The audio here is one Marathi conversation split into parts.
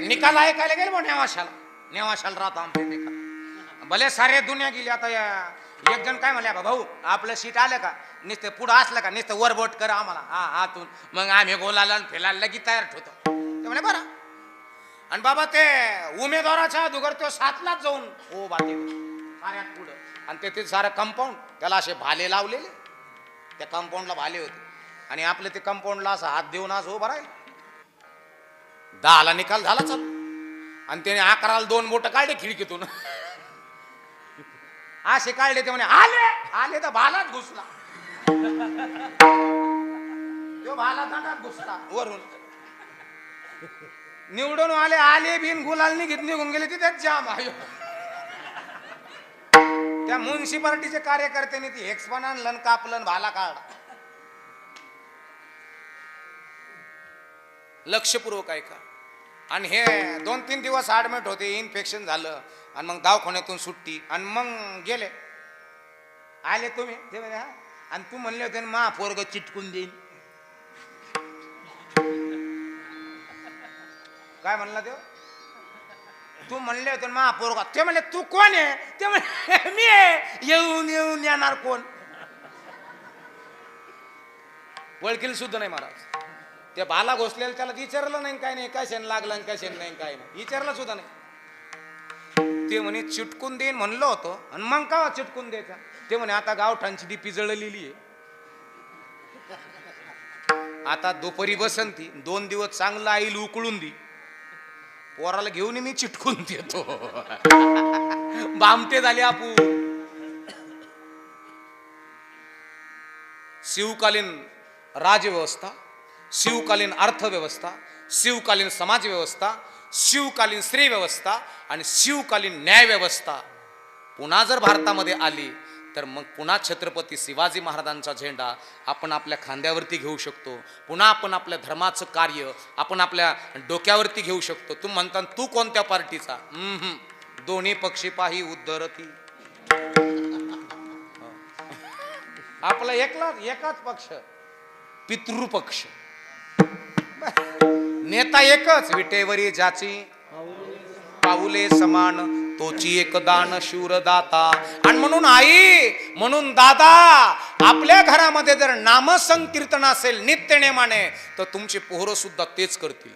निकाल ऐकायला गेले बा नेवाशाला राहतो आमचे निकाल. भले सारे दुनिया गेली. आता एक जण काय म्हणले, भाऊ आपलं सीट आलं का, नुसतं पुढं असलं का नुसतं वरबोट कर आम्हाला आतून, मग आम्ही गोलाला फिरायला की तयार ठेवतो. ते म्हणे बरं. आणि बाबा ते उमेदवाराच्या दुगर तो 7लाच जाऊन ओ बाते साऱ्यात पुढं. आणि ते सारं कंपाऊंड त्याला असे भाले लावलेले, त्या कंपाऊंडला भाले होते. आणि आपलं ते कंपाऊंडला असं हात देऊन असं उभं राहील. 10ला निकाल झाला चालू. आणि त्याने 11ला 2 बोट काढले खिडकीतून, असे काढले. ते म्हणे आले आले तर भालाच घुसला. तो भाला दांडात घुसला वरून. निवडून आले बिन गुलाल निघून गेले. तिथेच जाम आहे. त्या म्युन्सिपालिटीचे कार्यकर्त्यांनी ती हेक्सपन आणलं, कापलं, भाला काढला. लक्षपूर्वक ऐका. आणि हे 2-3 दिवस ऍडमिट होते, इन्फेक्शन झालं. आणि मग दवाखान्यातून सुट्टी. आणि मग गेले. आले तुम्ही ते म्हणे, आणि तू म्हणले होते मा पोरग चिटकून देईन. काय म्हणला ते, तू म्हणले होते मा पोरगा. ते म्हणले तू कोण आहे. ते म्हणले मी आहे. येऊन येणार कोण. ओळखील सुद्धा नाही महाराज. ते भाला घोसलेलं त्याला विचारलं नाही काय नाही, कशाने लागलं कशाने नाही काय नाही विचारलं सुद्धा नाही. ते म्हणे चिटकून देईन म्हणलं होतं. आणि मग का चिटकून द्यायचा. ते म्हणे आता गावठाणची डीपी जळलेली आहे, आता दुपारी बसंती 2 दिवस चांगलं आईल उकळून दी, पोराला घेऊन मी चिटकून देतो. बामटे झाले आपू. शिवकालीन राजव्यवस्था, शिवकालीन अर्थव्यवस्था, शिवकालीन समाज व्यवस्था, शिवकालीन स्त्री व्यवस्था आणि शिवकालीन न्याय व्यवस्था पुन्हा जर भारतामध्ये आली तर मग पुन्हा छत्रपती शिवाजी महाराजांचा झेंडा आपण आपल्या खांद्यावरती घेऊ शकतो. पुन्हा आपण आपल्या धर्माचं कार्य आपण आपल्या डोक्यावरती घेऊ शकतो. तू म्हणता तू कोणत्या पार्टीचा. दोन्ही पक्षी पाही उद्धरती. आपला एकाच पक्ष, पितृपक्ष. नेता एकच, विटेवरी ज्याची पाऊले समान तोची एक दान शूरदाता. आणि म्हणून आई, म्हणून दादा, आपल्या घरामध्ये जर नामसंकीर्तन असेल नित्य नेमाने तर तुमची पोरं सुद्धा तेच करतील.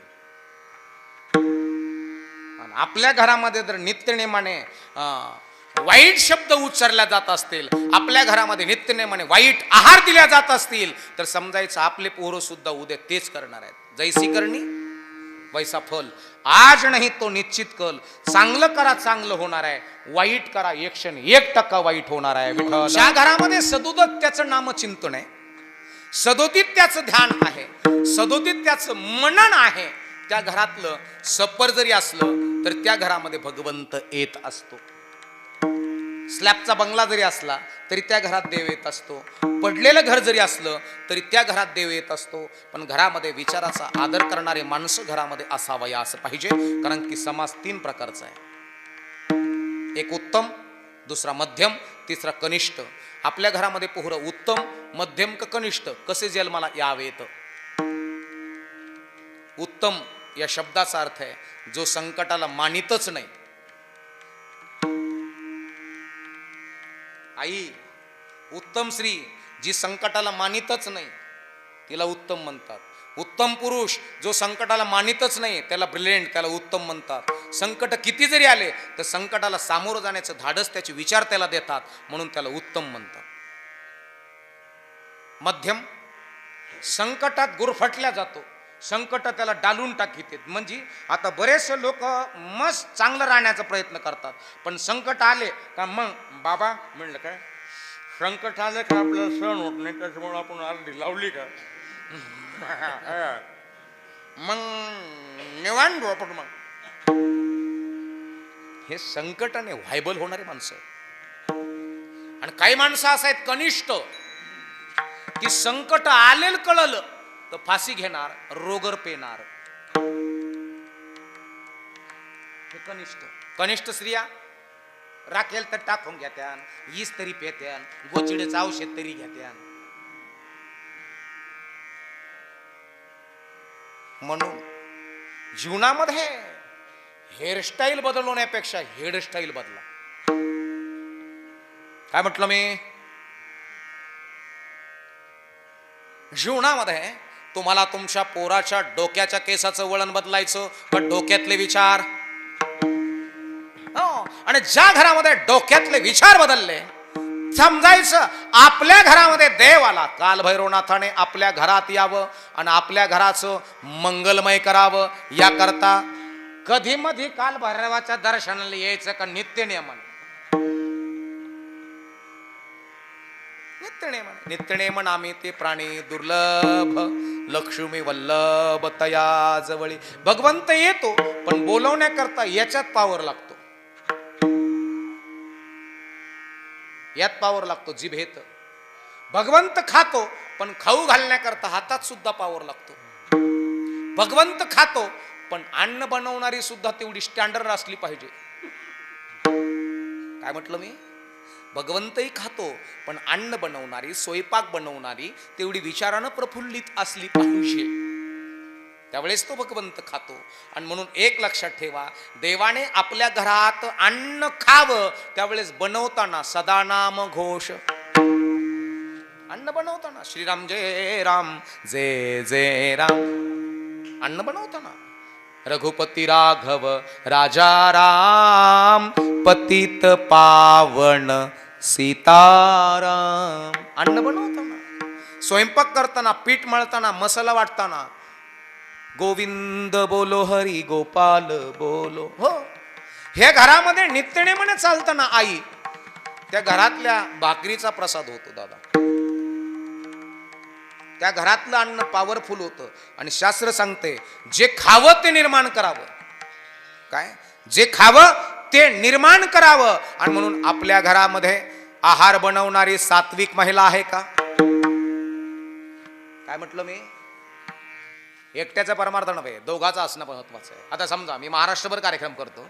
आणि आपल्या घरामध्ये जर नित्य नेमाने वाईट शब्द उच्चारल्या जात असतील, आपल्या घरामध्ये नित्य नेमाने वाईट आहार दिल्या जात असतील तर समजायचं आपले पोरं सुद्धा उद्या तेच करणार आहेत. जैसी करणी वैसा फल. आज नाही तो निश्चित कल. चांगलं करा चांगलं होणार आहे, वाईट करा 1% वाईट होणार आहे. ज्या घरामध्ये सदोदित त्याचं नामचिंतन आहे, सदोदित त्याचं ध्यान आहे, सदोदित त्याचं मनन आहे, त्या घरातलं सपर जरी असलं तर त्या घरामध्ये भगवंत येत असतो. स्लॅबचा बंगला जरी असला तरी त्या घरात देव येत असतो. पडलेलं घर जरी असलं तरी त्या घरात देव येत असतो. पण घरामध्ये विचाराचा आदर करणारे माणसं घरामध्ये असावया असं पाहिजे. कारण की समाज 3 प्रकारचा आहे. एक उत्तम, दुसरा मध्यम, तिसरा कनिष्ठ. आपल्या घरामध्ये पोहरं उत्तम, मध्यम का कनिष्ठ कसे जन्माला यावेत. उत्तम या शब्दाचा अर्थ आहे जो संकटाला मानितच नाही. आई, उत्तम स्त्री जी संकटाला मानितच नाही तिला उत्तम म्हणतात. उत्तम पुरुष जो संकटाला मानितच नाही त्याला ब्रिलियंट, त्याला उत्तम म्हणतात. संकट किती जरी आले तर संकटाला सामोरं जाण्याचं धाडस त्याचे विचार त्याला देतात म्हणून त्याला उत्तम म्हणतात. मध्यम, संकटात गुरफटल्या जातो, संकट त्याला डालून टाकीत. म्हणजे आता बरेचसे लोक मस्त चांगलं राहण्याचा प्रयत्न करतात, पण संकट आले का मग बाबा म्हणलं काय संकट आलं का आपल्याला सहन होत नाही त्याच्यामुळे आपण अर्धी लावली का मग निवांत आपण. मग हे संकटाने व्हायबल होणारे माणसं. आणि काही माणसं असं आहेत कनिष्ठ की संकट आलेलं कळलं तर फाशी घेणार, रोगर पेणार. हे कनिष्ठ. कनिष्ठ स्त्रिया राखेल तर टाकून घेत्यान, ईस तरी पेत्यान, गोचिडेचं औषध तरी घेत्यान. म्हणून जीवनामध्ये हेअरस्टाईल बदलवण्यापेक्षा हेअरस्टाईल बदला. काय म्हटलं मी? जीवनामध्ये तुम्हाला तुमच्या पोराच्या डोक्याच्या केसाचं वळण बदलायचं का डोक्यातले विचार? आणि ज्या घरामध्ये डोक्यातले विचार बदलले, समजायचं आपल्या घरामध्ये देव आला. काल भैरवनाथाने आपल्या घरात यावं आणि आपल्या घराचं मंगलमय करावं. याकरता कधी मधी काल भैरवाच्या दर्शनाला यायचं का नित्य नियमन? नित्यनेमन आम्ही ते प्राणी दुर्लभ, लक्ष्मी वल्लभ तया जवळी. भगवंत येतो पण बोलवण्याकरता याच्यात पावर लागतो, यात पावर लागतो जिभेत. भगवंत खातो पण खाऊ घालण्याकरता हातात सुद्धा पावर लागतो. भगवंत खातो पण अन्न बनवणारी सुद्धा तेवढी स्टँडर्ड असली पाहिजे. काय म्हटलं मी? भगवंतही खातो पण अन्न बनवणारी, स्वयंपाक बनवणारी तेवढी विचारानं प्रफुल्लित असली पाहिजे, त्यावेळेस तो भगवंत खातो. आणि म्हणून एक लक्षात ठेवा, देवाने आपल्या घरात अन्न खावं त्यावेळेस बनवताना सदा नाम घोष. अन्न बनवताना श्रीराम जय राम जय जय राम. अन्न बनवताना रघुपती राघव राजा राम पतित पावन सीताराम. अन्न बनवताना, स्वयंपाक करताना, पीठ मळताना, मसाला वाटताना गोविंद बोलो हरी गोपाल बोलो. हो, हे घरामध्ये नित्यनेमाने चालताना आई त्या घरातल्या भाकरीचा प्रसाद होतो दादा. त्या घरातलं अन्न पॉवरफुल होतं. आणि शास्त्र सांगते जे खावं ते निर्माण करावं. काय? जे खावं ते निर्माण करावं. आणि म्हणून आपल्या घरामध्ये आहार बनवणारी सात्विक महिला आहे का? काय म्हटलं मी? एकट्याचं परमार्थ नव्हे, दोघाचं असणं महत्वाचं आहे. आता समजा मी महाराष्ट्रभर कार्यक्रम करतो,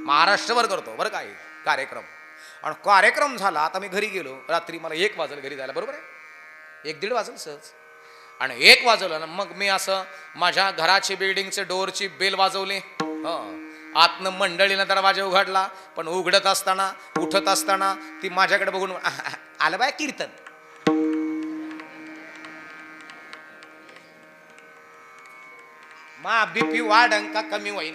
महाराष्ट्रभर करतो बरं काय कार्यक्रम, आणि कार्यक्रम झाला. आता मी घरी गेलो, रात्री मला 1 वाजलं घरी जायला, बरोबर आहे? 1-1:30 वाजलं सहज. आणि 1 वाजवलं ना, मग मी असं माझ्या घराची बिल्डिंगचे डोअरची बेल वाजवली. आतनं मंडळीनं दरवाजा उघडला, पण उघडत असताना, उठत असताना ती माझ्याकडे बघून आलं बाय कीर्तन. मा बीपी वाढन का कमी होईल?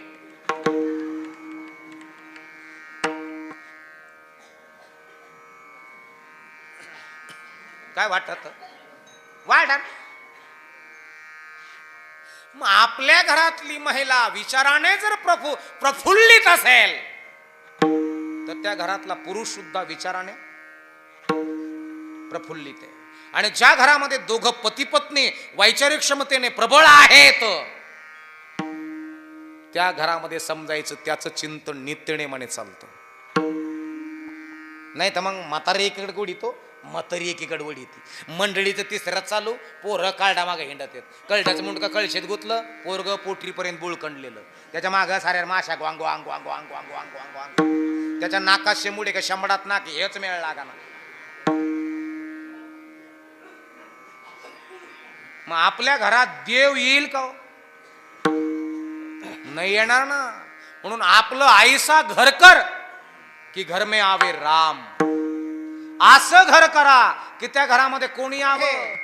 काय वाटत? वाढन. मग आपल्या घरातली महिला विचाराने जर प्रफुल्लित असेल तर त्या घरातला पुरुष सुद्धा विचाराने प्रफुल्लित आहे. आणि ज्या घरामध्ये दोघं पती पत्नी वैचारिक क्षमतेने प्रबळ आहेत त्या घरामध्ये समजायचं त्याचं चिंतन नित्यनेमाने चालतं. नाही तर मग म्हातारी एकीकडे उडीतो, म्हातारी एकीकडे वडीती, मंडळीचं तिसऱ्यात चालू, पोरं काळडा मागे हिंडत येत. कळड्याचं मुंडकं कळशेत गुतलं, पोरग पोटरीपर्यंत बुळ कंडलेलं, त्याच्या मागं साऱ्या माशा वांगो वांगो वांगो वांगो वांगो वांगो वांगो वांगो, त्याच्या नाकात शेंबुडे का शंभडात नाक, हेच मेळ लागा ना. मग आपल्या घरात देव येईल का? नाही येणार ना. म्हणून आपलं आईसा घर कर की घर में आवे राम. असं घर करा की त्या घरामध्ये कोणी यावं.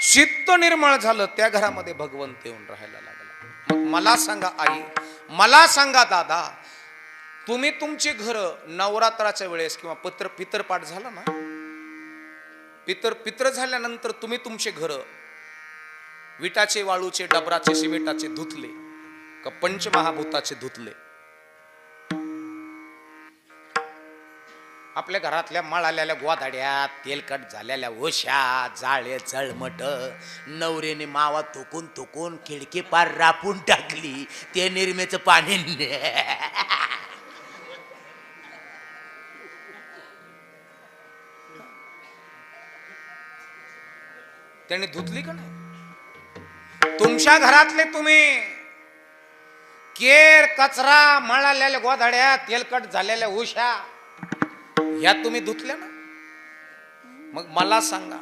चित्त निर्मळ झालं, त्या घरामध्ये भगवंत येऊन राहायला लागला. मग मला सांगा आई, मला सांगा दादा, तुम्ही तुमची घर नवरात्राच्या वेळेस किंवा पितरपाठ झाला ना, पितर झाल्यानंतर तुम्ही तुमचे घर विटाचे, वाळूचे, डबराचे, सिमेंटाचे धुतले का पंचमहाभूताचे धुतले? आपल्या घरातल्या मळालेल्या गोधाड्यात, तेलकट झालेल्या ओशा, जाळे जळमट, नवरेने मावा थुकून थुकून खिडकी पार रापून टाकली, ते निर्मेचं पाणी त्यांनी धुतली का नाही? तुमच्या घरातले तुम्ही केर, कचरा, मळालेल्या गोधाड्या, तेलकट झालेल्या उशा ह्या तुम्ही धुतल्या ना? मग मला सांगा,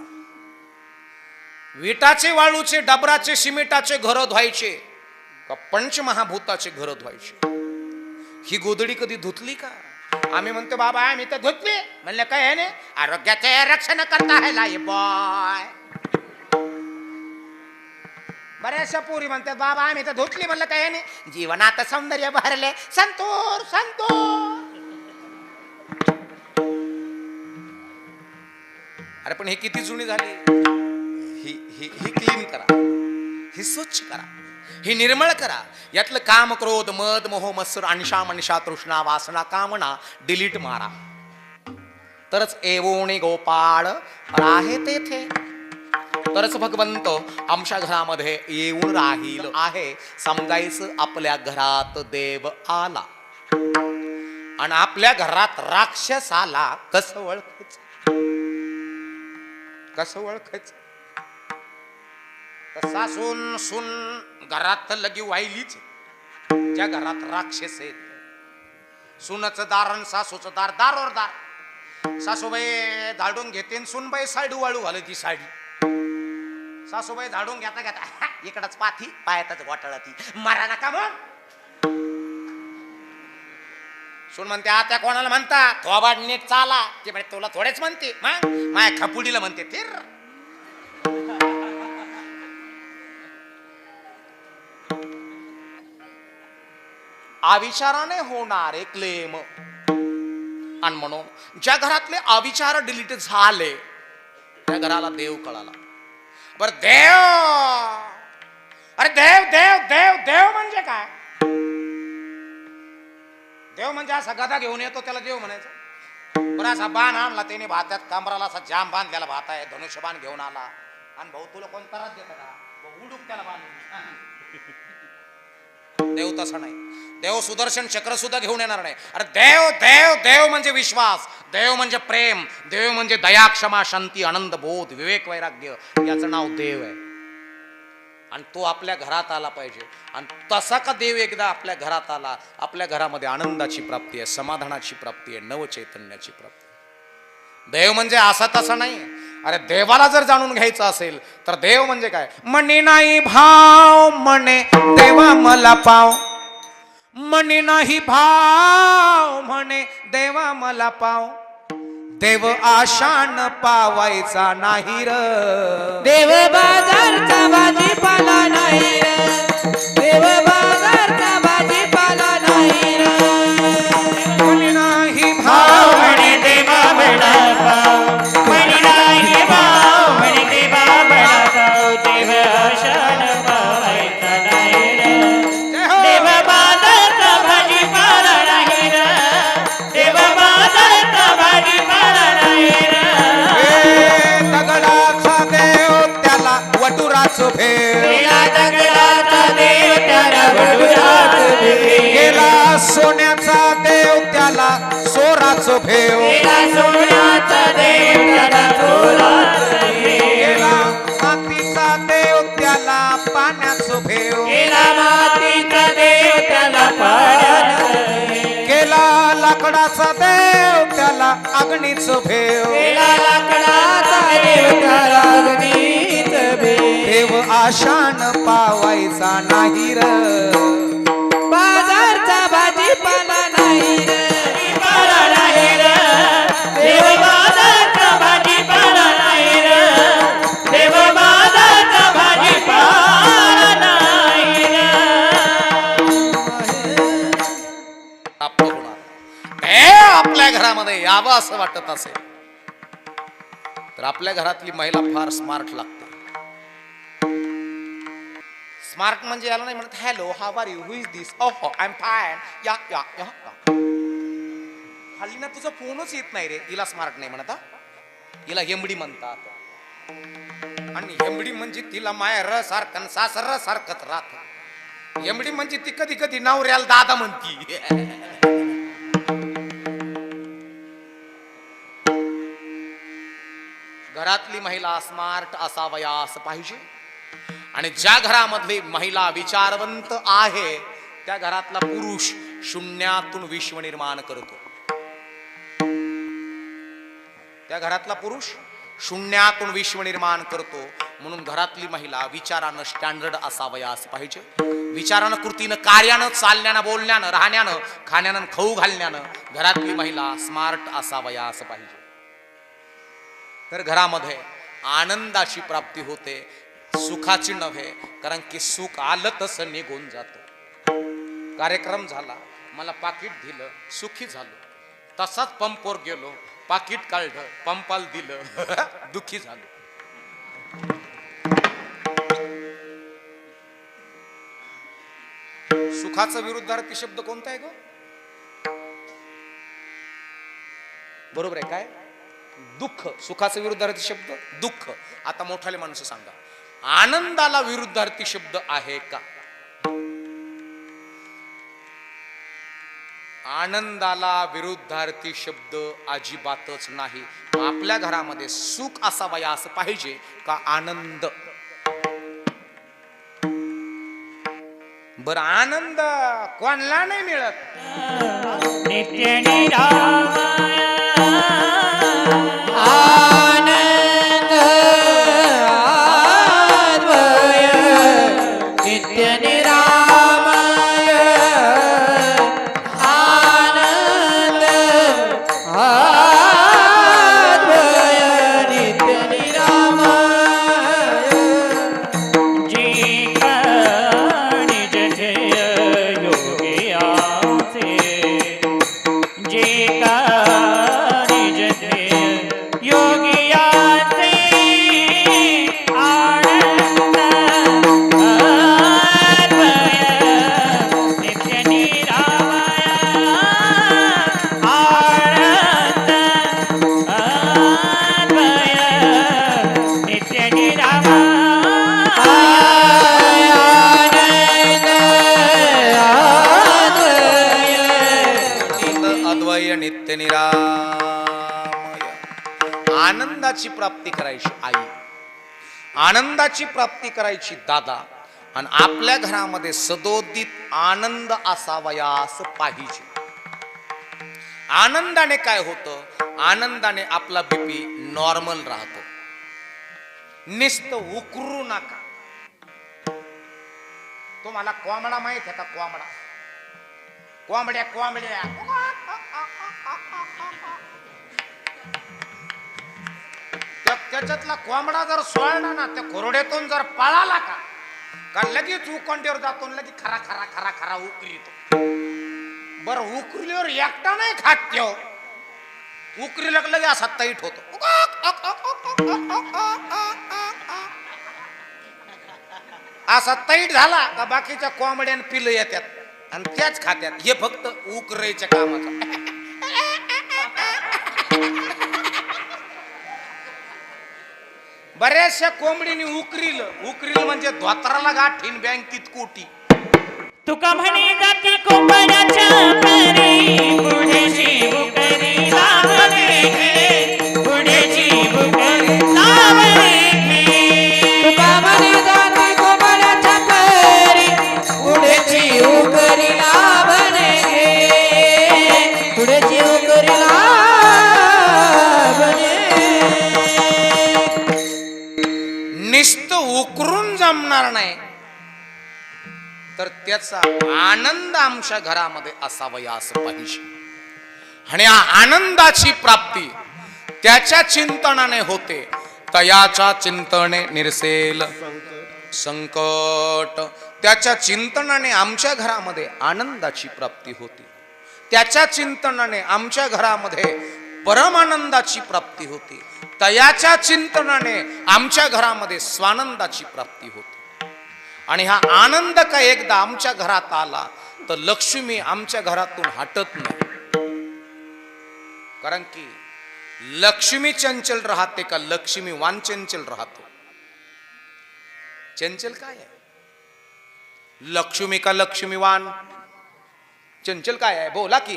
विटाचे, वाळूचे, डबराचे, सिमेंटाचे घर धुवायचे का पंचमहाभूताचे घर धुवायचे. ही गोधडी कधी धुतली का? आम्ही म्हणतो बाबा आम्ही तर धुतली. म्हणलं काय आहे ना, आरोग्याचे रक्षण करता है लाई बॉय. बऱ्याचशा पोरी म्हणतात बाबा आम्ही तर धुतली. म्हणलं काय आहे ना, जीवनात सौंदर्य भरले संतूर संतूर. अरे पण हे किती जुनी झाली. ही क्लीन करा, ही स्वच्छ करा, ही निर्मळ करा. यातलं काम क्रोध मद मोह मत्सर अनशा मनशा तृष्णा वासना कामना डिलीट मारा. तरच एवोणी गोपाळ आहे तेथे, तरच भगवंत आमच्या घरामध्ये येऊन राहील आहे. समजायचं आपल्या घरात देव आला आणि आपल्या घरात राक्षस आला. कसं ओळखायचं? कसं ओळखायचं? सासून सून घरात लगी वाहिलीच. ज्या घरात राक्षस आहेत, सुनाचं दार आणि सासूचं दार दारोर दार. सासूबाई झाडून घेते, सुनबाई साडी वाळू घाल ती साडी. सासूबाई झाडून घेता घेता इकडच पाथी पायातच गोटाळा ती. मारा नका मग. सुन म्हणते आता कोणाला म्हणता थोबाड नीट चाला. ते म्हणजे तुला थोडेच म्हणते, मग माया खपुडीला म्हणते फिर. अविचाराने होणारे क्लेम. आणि म्हणून ज्या घरातले अविचार डिलीट झाले त्या घराला देव कळाला. बर देव, अरे देव देव देव देव म्हणजे काय? देव म्हणजे असा गदा घेऊन येतो त्याला देव म्हणायचं. बरं असा बाण आणला त्याने भात्यात, कमराला असा जाम बांधलेला भात आहे, धनुष्यबाण घेऊन आला आणि भाऊ तुला कोण त्रास देत का? उडूक त्याला बांधून. देव तसा नाही. देव सुदर्शन चक्र सुद्धा घेऊन येणार नाही. अरे देव देव देव म्हणजे विश्वास, देव म्हणजे प्रेम, देव म्हणजे दया क्षमा शांती आनंद बोध विवेक वैराग्य. याचं नाव देव आहे. आणि तो आपल्या घरात आला पाहिजे. आणि तसा का देव एकदा आपल्या घरात आला, आपल्या घरामध्ये आनंदाची प्राप्ती आहे, समाधानाची प्राप्ती आहे, नवचैतन्याची प्राप्ती. देव म्हणजे असा तसा नाही. अरे देवाला जर जाणून घ्यायचं असेल तर देव म्हणजे काय? मनी नाही भाव म्हणे देवा मला पाव. मनी नाही भाव म्हणे देवा मला पाव. देव आशान पावायचा नाही र. देव बाजारचा भाजीपाला नाही र. देव बाजारचा भाजीपाला नाही र. मनी नाही भाव म्हणे देवा मला पाव. मनी नाही भाव म्हणे देवा मला पाव. देव आशान पावायचा नाही र. देव बाजारचा भाजीपाला नाही र. देव बाजारचा भाजीपाला नाही र. दगडाचा देव त्याला वटुराचं भेव. दगडाचा देव त्याला वटुराचं भेव. गेला सोन्याचा देव त्याला सोराचं भेव. सोन्याचा देव त्याला चोराचं भेव. गेला मातीचा देव त्याला पाण्याचं भेव. मातीचा देव त्याला पाण्याचं भेव. गेला लाकडाचा देव त्याला अग्नीचं भेव. लाकडाचा देव त्याला अग्नीचं भेव. देव आशान पावायचा नाही र. बाजारचा भाजीपाला नाही र. भाजीपाला नाही र. देव बाजारचा भाजीपाला नाही र. देव बाजारचा भाजीपाला नाही र. प्राप्त होणार. हे आपल्या घरामध्ये यावं असं वाटत असेल तर आपल्या घरातली महिला फार स्मार्ट लागते. स्मार्ट म्हणजे याला नाही म्हणत hello how are you, who is this, ओहो आय एम फाईन, या या या. हल्ली ना तुझा फोनच येत नाही रे. हिला स्मार्ट नाही म्हणत. हिला हेंबडी म्हणतात. आणि हेंबडी म्हणजे तिला माया सारखं सासर सारखंच राहत. हेंबडी म्हणजे ती कधी कधी नवऱ्याला दादा म्हणती. घरातली महिला स्मार्ट असावयास पाहिजे. आणि ज्या घरामधली महिला विचारवंत आहे त्या घरातला पुरुष शून्यातून विश्व निर्माण करतो. त्या घरातला पुरुष शून्यातून विश्व निर्माण करतो. म्हणून घरातली महिला विचारानं स्टँडर्ड असावयास पाहिजे. विचारानं, कृतीनं, कार्यानं, चालण्यानं, बोलण्यानं, राहण्यानं, खाण्यानं, खाऊ घालण्यानं घरातली महिला स्मार्ट असावयास पाहिजे. तर घरामध्ये आनंदाची प्राप्ती होते, सुखाची नव्हे. कारण की सुख आलं तसं निघून जातं. कार्यक्रम झाला, मला पाकिट दिलं, सुखी झालो. तसाच पंपवर गेलो, पाकिट काढलं, पंपाला दिलं, दुःखी झालो. सुखाचा विरुद्धार्थी शब्द कोणता आहे ग? बरोबर आहे काय? दुःख. सुखाचा विरुद्धार्थी शब्द दुःख. आता मोठाले माणसं सांगा, आनंदाला विरुद्धार्थी शब्द आहे का? आनंदाला विरुद्धार्थी शब्द अजिबातच नाही. आपल्या घरामध्ये सुख असावया असं पाहिजे का आनंद? बर, आनंद कोणला नाही मिळत. नित्य निरामय आनंद अद्वय नित्य निरामय आनंद अद्वय नित्य निरामय जी निज ध्येय योगी आसे जे का निज ध्येय योगी आसे आनंद अद्वय नित्य निरामय आनंद अद्वय नित्य अद्वय नित्य निरामय. आनंदाची प्राप्ती करायची आई, आनंदाची प्राप्ती करायची दादा, आणि आपल्या घरामध्ये सदोदित आनंद असावयास पाहिजे. आनंदाने काय होतं? आनंदाने आपला बीपी नॉर्मल राहतो. नुसतं उकरू नका. तुम्हाला कोंबडा माहित आहे का? कोंबडा, कोंबड्या कोंबड्या त्याच्यातला कोंबडा जर सोळला ना, त्या कोरड्यातून जर पळाला का लगेच उकोंड्यावर जातो, लगेच खरा खरा खरा खरा उकरीतो. बर, उकरील्यावर एकटा नाही खात त्यो, उकरीला लगे असा तैट होतो. असा तैट झाला का बाकीच्या कोंबड्यान पिलं येतात आणि त्याच खात्यात. हे फक्त उकरायच्या कामाचं. बऱ्याचशा कोंबडीने उकरील म्हणजे धोत्राला गाठीन बँकेत कोटी. तुका म्हणे जाती कोंबड्याच्या परी पुढेची बुकरी लावणे घे पुढेची बुकरी लावणे घे. तुका म्हणे जाती कोंबड्याच्या परी पुढेची बुकरी लावणे घे पुढेची बुकरी लावणे. नुसतं उकरून जमणार नाही, तर त्याचा आनंद आमच्या घरामध्ये असावयास पाहिजे. आणि आनंदाची प्राप्ती त्याच्या चिंतनाने होते. तयाच्या चिंतने निरसेल संकट. त्याच्या चिंतनाने आमच्या घरामध्ये आनंदाची प्राप्ती होती. त्याच्या चिंतनाने आमच्या घरामध्ये परमानंदाची प्राप्ती होती. तयाच्या चिंतनाने आमच्या घरामध्ये स्वानंदाची प्राप्ती होती. आणि हा आनंद का एकदा आमच्या घरात आला तर लक्ष्मी आमच्या घरातून हटत नाही. कारण की लक्ष्मी चंचल राहते का लक्ष्मी वांचंचल राहतो? चंचल काय आहे? लक्ष्मी का लक्ष्मीवान? चंचल काय आहे? बोला की.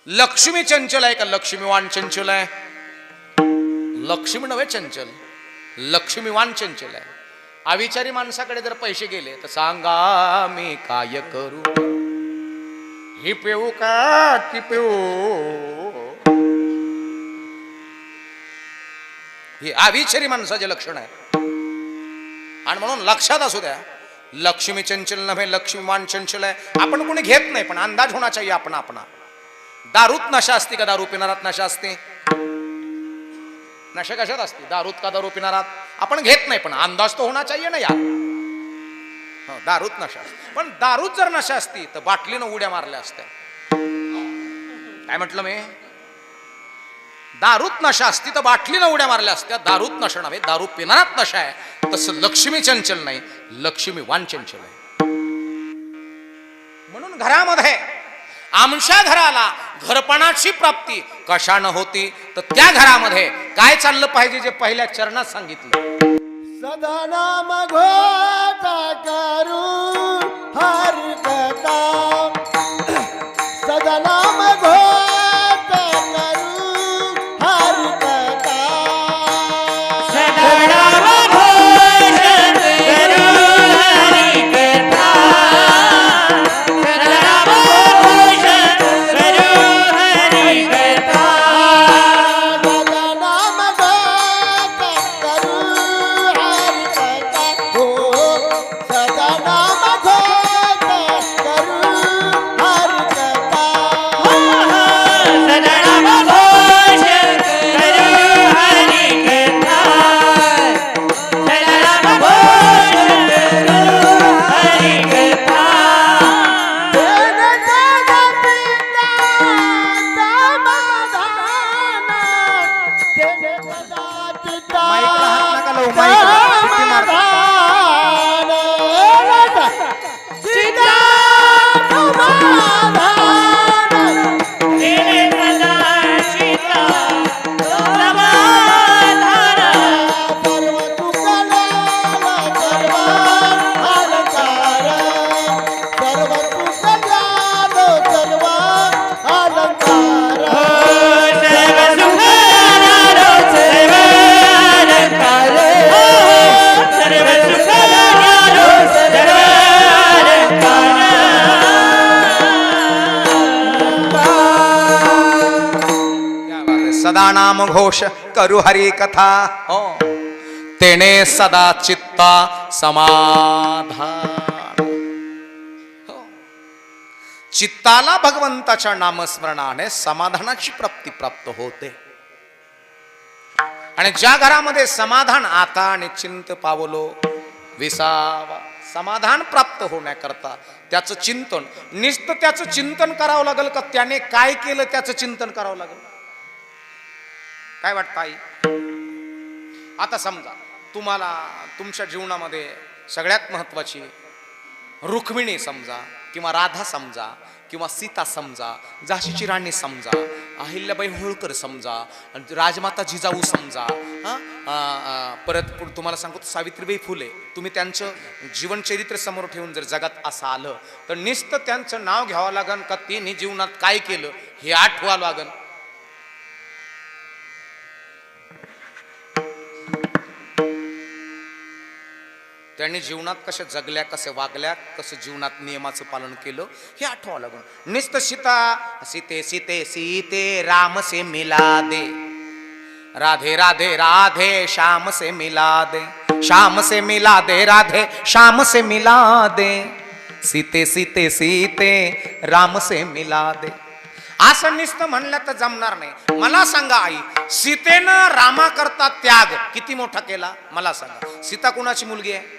लक्ष्मी चंचल आहे का लक्ष्मीवान चंचल आहे? लक्ष्मी नव्हे चंचल, लक्ष्मीवान चंचल आहे. अविचारी माणसाकडे जर पैसे गेले तर सांगा मी काय करू, ही पिऊ का ती पिऊ. हे अविचारी माणसाचे लक्षण आहे. आणि म्हणून लक्षात असू द्या, लक्ष्मी चंचल नव्हे लक्ष्मीवान चंचल आहे. आपण कोणी घेत नाही, पण अंदाज होना चाहिए आपण आपला. दारूत नशा असते का दारू पिणारात नशा असते? नशा कशात असते? दारूत का दारू पिणारात? आपण घेत नाही, पण अंदाज तो होना चाहिए ना यार. दारूत नशा असते, पण दारूत जर नशा असती तर बाटलीनं उड्या मारल्या असत्या. काय म्हटलं मी? दारूत नशा असती तर बाटलीनं उड्या मारल्या असत्या. दारूत नशा नव्हे, दारू पिणारात नशा आहे. तसं लक्ष्मी चंचल नाही, लक्ष्मी वान चंचल आहे. म्हणून घरामध्ये आमच्या घराला घरपणाची प्राप्ती कशानं होती, तर त्या घरामध्ये काय चाललं पाहिजे जे पहिल्या चरणात सांगितलं. सदा नाम घोषा करू हरि कथा, सदा नाम घोषा करू हरि कथा, सदा नाम घोष करू हरि कथा, सदा नाम घोष करू हरि कथा, सदा नाम घोषा करू हरि कथा, हो सदा नाम घोषा करू हरि कथा. सदा नाम घोष करू हरि कथा, सदा नाम घोष करू हरि कथा. माईकला हात नका लावू, माईकला शिट्टी मारतात. तेरे सदा सीता समाधान, सर्व तुकला सर्व अलंकार, सर्व तुकला सर्व अलंकार. सर्व सुखदारो सर्व अलंकार, सर्व सुखदारो सर्व अलंकार. क्या बात है. सदा नाम घोष करू हरी कथा, हो तेने सदा चित्ता समाधान. हो. चित्ताला भगवंताच्या नामस्मरणाने समाधानाची प्राप्ती प्राप्त होते. आणि ज्या घरामध्ये समाधान आता आणि चिंत पावलो विसावा, समाधान प्राप्त होण्याकरता त्याचं चिंतन, नुसतं त्याचं चिंतन करावं लागेल का त्याने काय केलं त्याचं चिंतन करावं लागेल? काय वाटतं आई? आता समजा तुम्हाला तुमच्या जीवनामध्ये सगळ्यात महत्वाची रुक्मिणी समजा, किंवा राधा समजा, किंवा सीता समजा, झाशीची राणी समजा, अहिल्याबाई होळकर समजा, राजमाता जिजाऊ समजा, परत तुम्हाला सांगतो सावित्रीबाई फुले. तुम्ही त्यांचं जीवनचरित्र समोर ठेवून जर जगात असं आलं तर नुसतं त्यांचं नाव घ्यावं लागन का त्यांनी जीवनात काय केलं हे आठवावं लागन. त्यांनी जीवनात कशा जगल्या, कसे वागल्या, कसं जीवनात नियमाचं पालन केलं हे आठवावं लागून. नुसतं सीता सीते सीते सीते राम से मिला दे, राधे राधे राधे श्याम से मिला दे, श्याम से मिला दे राधे श्याम से मिला दे, सीते सीते सीते राम से मिला दे, असं नुसतं म्हणलं तर जमणार नाही. मला सांगा आई, सीतेनं रामाकरता त्याग किती मोठा केला मला सांगा. सीता कोणाची मुलगी आहे?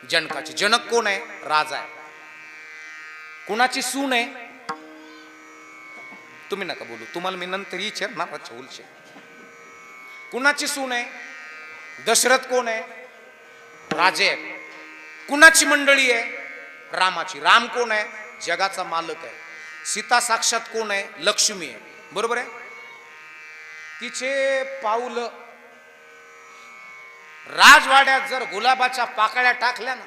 जनकाची. जनक कोण आहे? राजा आहे. कुणाची सून आहे? तुम्ही नका बोलू, तुम्हाला मी नंतर विचारणार. कुणाची सून आहे? दशरथ कोण आहे? राजे आहे. कुणाची मंडळी आहे? रामाची. राम कोण आहे? जगाचा मालक आहे. सीता साक्षात कोण आहे? लक्ष्मी आहे. बरोबर आहे. तिचे पाऊल राजवाड्यात जर गुलाबाच्या पाकळ्या टाकल्या ना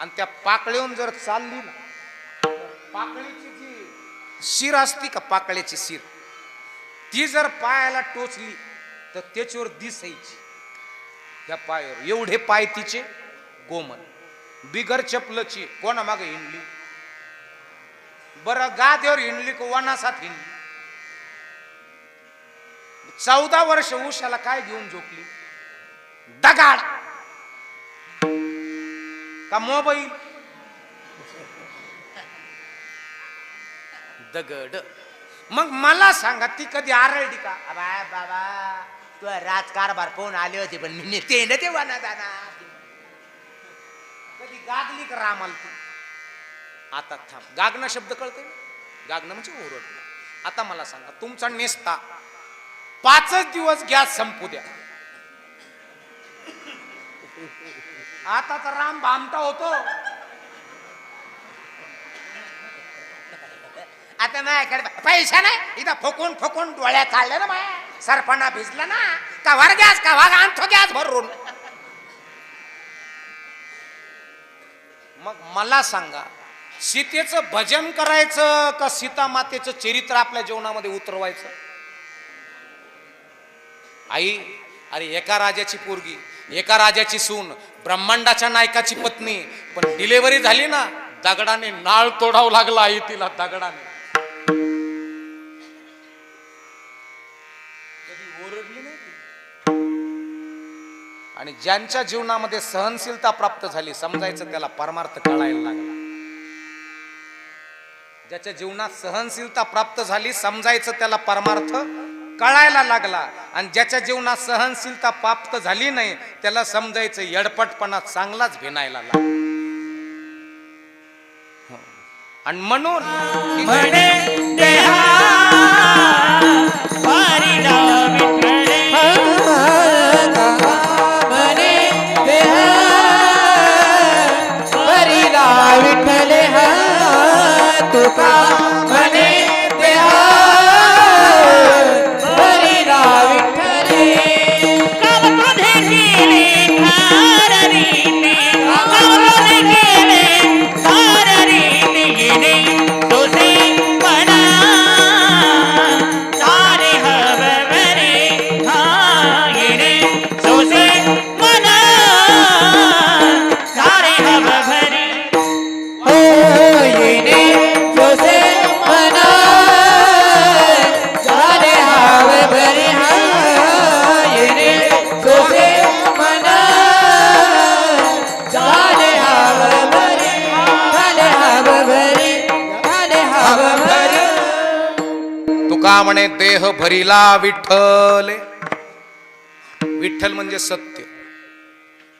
आणि त्या पाकळीहून जर चालली ना, पाकळीची जी शिर असती का, पाकळ्याची शिर, ती जर पायाला टोचली तर त्याच्यावर दिसायची. त्या पायावर एवढे पाय तिचे गोमन, बिगर चपलची. कोणा मागे हिंडली? बरं गाद्यावर हिंडली का वनासात हिंडली? 14 वर्ष उशाला काय घेऊन झोपली? दगाड का मोबाईल? दगड. मग मला सांगा ती कधी आरळली का? बाबा बाबा तू राजकारभार पाहून आले होते पण मी ते ना ते वना जाणार. कधी गागली का रामाल तू? आता थांब, गागणं शब्द कळते? गागणं म्हणजे ओरडणं. आता मला सांगा, तुमचा नेस्ता 5च दिवस गॅस संपू द्या, आता तर राम भामटा होतो. आता माझ्याकडे पैसा नाही, इथं फुकून फुकून डोळ्या काढल्या ना माझ्या, सरपणा भिजला ना का वर गॅस का वाघ आणतो गॅस भरून. मग मला सांगा, सीतेचं भजन करायचं का सीता मातेचं चरित्र आपल्या जीवनामध्ये उतरवायचं? आई, अरे एका राजाची पोरगी, एका राजाची सून, ब्रह्मांडाच्या नायकाची पत्नी, पण डिलेव्हरी झाली ना, दगडाने नाळ तोडावं लागला आई तिला, दगडाने. कधी ओरडली नाही ती. आणि ज्यांच्या जीवनामध्ये सहनशीलता प्राप्त झाली, समजायचं त्याला परमार्थ कळायला लागला. ज्याच्या जीवनात सहनशीलता प्राप्त झाली, समजायचं त्याला परमार्थ कळायला लागला. आणि ज्याच्या जीवनात सहनशीलता प्राप्त झाली नाही, त्याला समजायचं येडपटपणा चांगलाच भिनायला लागला. आणि म्हणून म्हणे देहा वारीला विठ्ठले, म्हणे देहा वारीला विठ्ठले, तुका म्हणे देहा वारीला विठ्ठले. काम तुझे केले ठाररीने, काम तुझे केले ठाररीने, गेले तुझे मना सारे हवरे, हा गेले तुझे मना सारे हवरे. येणे तुझे मना सारे हवरे, येणे तुझे मना सारे हवरे, सारे हवरे, सारे हवरे. तुका म्हणे देह भरिला विठ्ठले. विठ्ठल म्हणजे सत्य.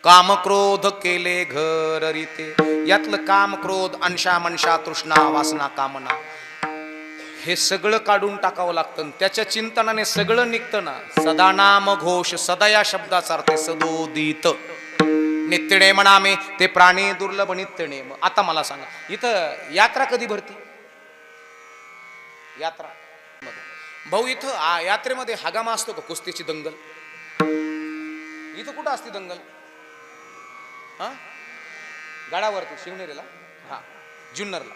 काम क्रोध केले घर रीते. यातलं काम क्रोध अंशा मनशा तृष्णा वासना कामना हे सगळं काढून टाकावं लागतं. त्याच्या चिंतनाने सगळं निघतं ना. सदा नाम घोष, सदा या शब्दाचा अर्थ सदोदित. नित्यनेम नामे ते प्राणी दुर्लभ नित्यनेम. आता मला सांगा, इथं यात्रा कधी भरती? यात्रा भाऊ, इथं यात्रेमध्ये हगामा असतो का? कुस्तीची दंगल इथं कुठं असते दंगल? हा, गडावरती शिवनेरीला, हा जुन्नरला.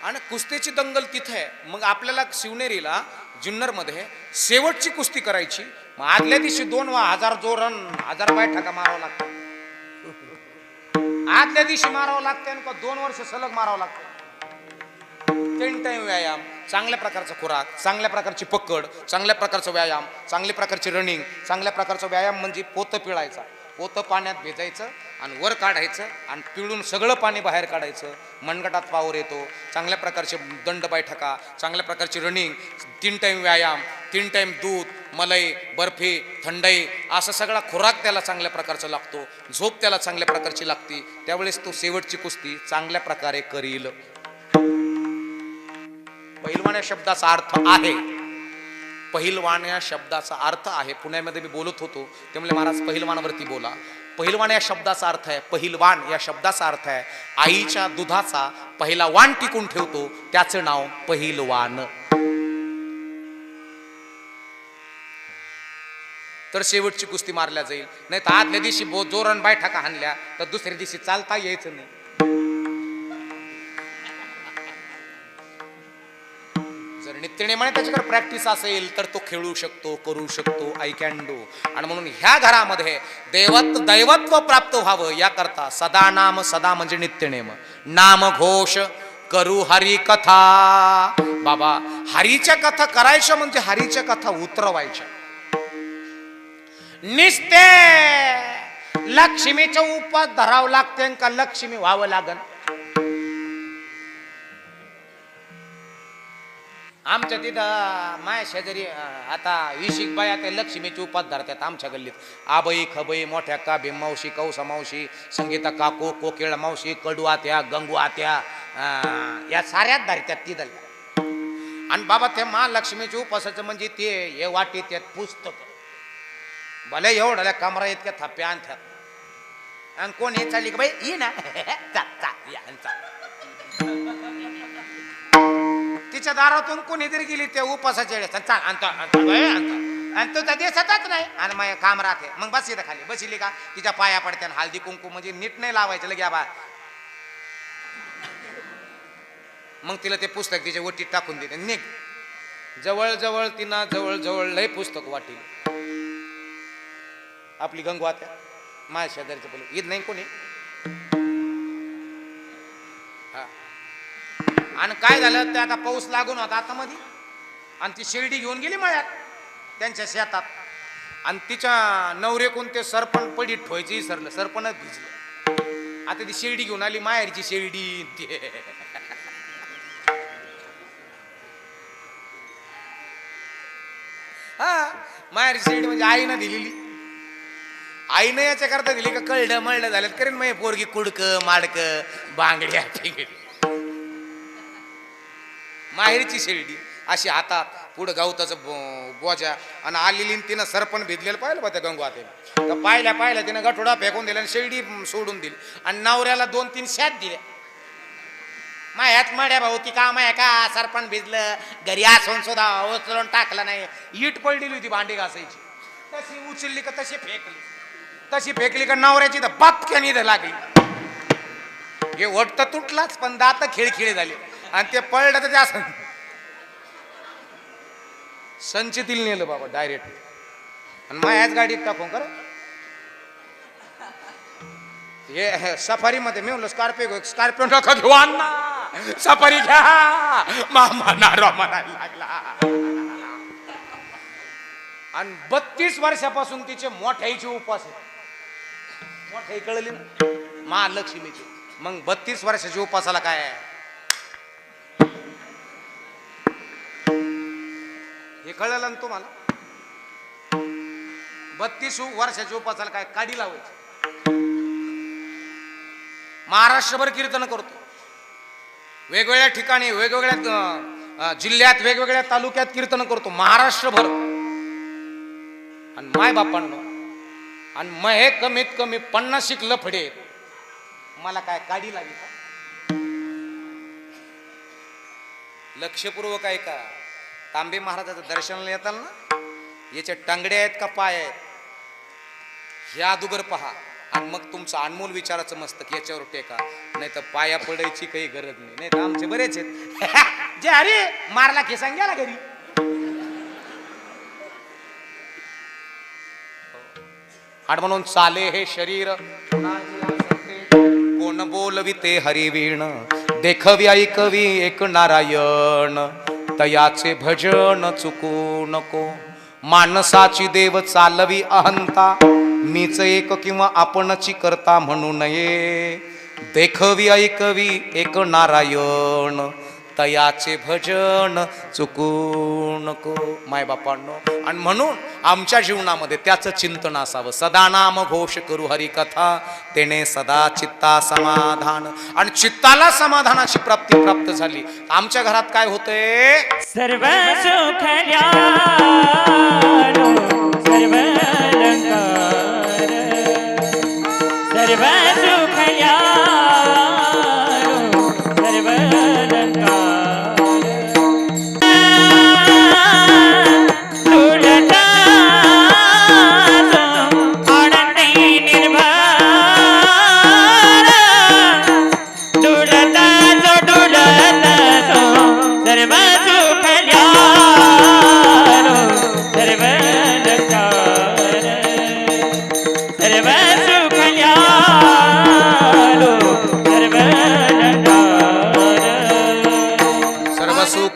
आणि कुस्तीची दंगल तिथे आहे. मग आपल्याला शिवनेरीला जुन्नरमध्ये शेवटची कुस्ती करायची. मग आदल्या दिवशी 2,000 जोरण 1000 बाय ठका मारावं लागतं. आदल्या दिवशी मारावं लागतं आणि 2 वर्ष सलग मारावं लागतं. 3 टाइम व्यायाम, चांगल्या प्रकारचा खुराक, चांगल्या प्रकारची पकड, चांगल्या प्रकारचा व्यायाम, चांगल्या प्रकारची रनिंग. चांगल्या प्रकारचा व्यायाम म्हणजे पोतं पिळायचा, पोतं पाण्यात भिजायचं आणि वर काढायचं आणि पिळून सगळं पाणी बाहेर काढायचं. मनगटात पावर येतो. चांगल्या प्रकारचे दंड बैठका, चांगल्या प्रकारची रनिंग, 3 टाइम व्यायाम, 3 टाइम दूध, मलाई, बर्फी, थंडाई, असा सगळा खुराक त्याला चांगल्या प्रकारचा लागतो. झोप त्याला चांगल्या प्रकारची लागते. त्यावेळेस तो शेवटची कुस्ती चांगल्या प्रकारे करील. पहिलवान या शब्दाचा अर्थ आहे, पहिलवान या शब्दाचा अर्थ आहे. पुण्यामध्ये मी बोलत होतो त्यामुळे महाराज पहिलवानावरती बोला. पहिलवान या शब्दाचा अर्थ आहे, पहिलवान या शब्दाचा अर्थ आहे आईच्या दुधाचा पहिला वाण टिकून ठेवतो त्याचं नाव पहिलवान. तर शेवटची कुस्ती मारल्या जाईल. नाही तर आदल्या दिवशी जोरण बैठका हाणल्या तर दुसऱ्या दिवशी चालता यायचं नाही. जर नित्यनेमाने त्याच्याकडे प्रॅक्टिस असेल तर तो खेळू शकतो, करू शकतो. I can do. आणि म्हणून ह्या घरामध्ये दैवत्व प्राप्त व्हावं याकरता सदा नाम, सदा म्हणजे नित्यनेम, नाम घोष करू हरी कथा. बाबा हरीच्या कथा करायच्या म्हणजे हरीच्या कथा उतरवायच्या. निस्ते लक्ष्मीचं उपास धरावं लागते का लक्ष्मी व्हावं लागन. आमच्या तिथं माय शेजारी आता विशिक बाया ते लक्ष्मीची उपास धरतात आमच्या गल्लीत. आबई खबई मोठ्या का भीम मावशी कौसा मावशी संगीता काकू कोकिळा मावशी कडू आत्या गंगू आत्या या साऱ्यात धरतात ती दल. आणि बाबा ते महालक्ष्मीच्या उपासाचं म्हणजे ते हे वाटी त्यात पुस्तक भले एवढ्या कमरा इतक्या थप्प्या आणतात. आणि कोण हे चालली का बाई ये ना तिच्या दारातून कोणीतरी गेली त्या उपासाच्या वेळेस चाल आणतो आणि तुझा दिसतच नाही आणि मग काम राहते. मग बस इथं खाली बसली का तिच्या पाया पडते हळदी कुंकू म्हणजे नीट नाही लावायचं लगे बा. मग तिला ते पुस्तक तिच्या ओटीत टाकून देते निघ. जवळ जवळ तिनं जवळ जवळ लय पुस्तक वाटील. आपली गंगू आत्या माझ्या शेजारचं बोल ईद नाही कोणी. हा आणि काय झालं ते आता पाऊस लागून होता आता मध्ये आणि ती शेरडी घेऊन गेली मळ्यात त्यांच्या शेतात. आणि तिच्या नवरेकून ते सरपण पडीत ठेवायचं विसरलं. सरपणच भिजलं. आता ती शेरडी घेऊन आली माहेरची शेरडी. हा माहेरची शेरडी म्हणजे आईनं दिलेली. आईनं याच्या करता दिली का कळलं मळलं झालं करेन मग पोरगी कुडक माडक बांगड्या फिंगडी. माहेरची शेरडी अशी हातात पुढं गावताचं बोजा आणि आलेली तिनं सरपण भिजलेलं पाहिलं बा त्या गंगू आते. तर पाहिल्या पाहिल्या तिनं गठोडा फेकून दिला आणि शेरडी सोडून दिली आणि नवऱ्याला 2-3 शात दिल्या. मायात मड्या भाऊ ती काम आहे का सरपण भिजलं घरी असून सुद्धा उचलून टाकलं नाही. ईट पडलेली होती भांडी घासायची तशी उचलली का तशी फेकली. तशी फेकली का नवऱ्याची तर बापक्यानी इथं लागली. हे ओट तर तुटलाच पण दात खिळखिळे झाले आणि ते पडलं तर ते असं संचितील नेलं बाबा डायरेक्ट. आणि माझ्याच गाडीत टाकून कर हे सफारी मध्ये मी म्हणलं स्कॉर्पिओ नका घेऊ अण्णा सफारी घ्या मामा नारा म्हणायला लागला. आणि 32 वर्षापासून तिचे मोठ्याईचे उपास आहेत. मोठ्याई कळली ना महालक्ष्मीची. मग 32 वर्षाच्या उपासाला काय आहे हे कळलं ना तुम्हाला. 32 वर्षाच्या उपासाला काय काडी लावायची. महाराष्ट्रभर कीर्तन करतो वेगवेगळ्या ठिकाणी वेगवेगळ्या जिल्ह्यात वेगवेगळ्या तालुक्यात कीर्तन करतो महाराष्ट्रभर. आणि माय बापांनो आणि मग हे कमीत कमी 50 लफडे मला काय काडी लागली का. लक्षपूर्वक आहे का तांबे महाराजाचं दर्शनाला येताल ना याचे टांगडे आहेत का पाय आहेत हे अगोदर पहा आणि मग तुमचं अनमोल विचाराचं मस्तक याच्यावर टेका. नाही तर पाया पडायची काही गरज नाही. नाही तर आमचे बरेच आहेत जे अरे मारला खेसांग गेला घरी. आणि म्हणून चाले हे शरीर कोण बोलविते हरिवीण देखवी ऐकवी एक नारायण तयाचे भजन चुकू नको. माणसाची देव चालवी अहंता मीच एक किंवा आपणची करता म्हणू नये. देखवी ऐकवी एक नारायण तयाचे भजन चुकू नको. माय बापांनो आणि म्हणून आमच्या जीवनामध्ये त्याचं चिंतन असावं. सदा नाम घोष करू हरिकथा तेने सदा चित्ता समाधान. आणि चित्ताला समाधानाची प्राप्ती प्राप्त झाली. आमच्या घरात काय होतंय सर्व सुख न्यारो सर्व अलंकार सर्व सुख न्यारो सर्व अलंकार तुझता आनंदी निर्भर तुझता सर्व सुख न्यारो सर्व अलंकार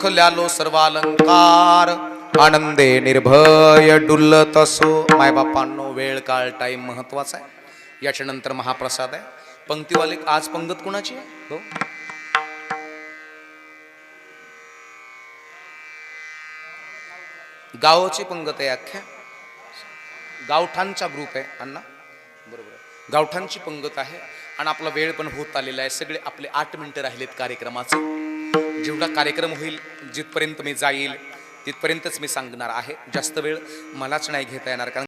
ओळखल्यालो सर्वालंकार आनंदे निर्भय डुल्लत असो. मायबापांनो, वेळ काळ टाइम महत्वाचा आहे. याच्या नंतर महाप्रसाद आहे. पंक्तीवाले आज पंगत कुणाची आहे? हो, गावाची पंगत आहे. अख्ख्या गावठाणचा ग्रुप आहे अण्णा, बरोबर आहे. गावठाणची पंगत आहे आणि आपला वेळ पण होत आलेला आहे. सगळे आपले 8 मिनिटं राहिलेत कार्यक्रमाचे. जेवढा कार्यक्रम होईल, जिथपर्यंत मी जाईल तिथपर्यंतच मी सांगणार आहे. जास्त वेळ मलाच नाही घेता येणार, कारण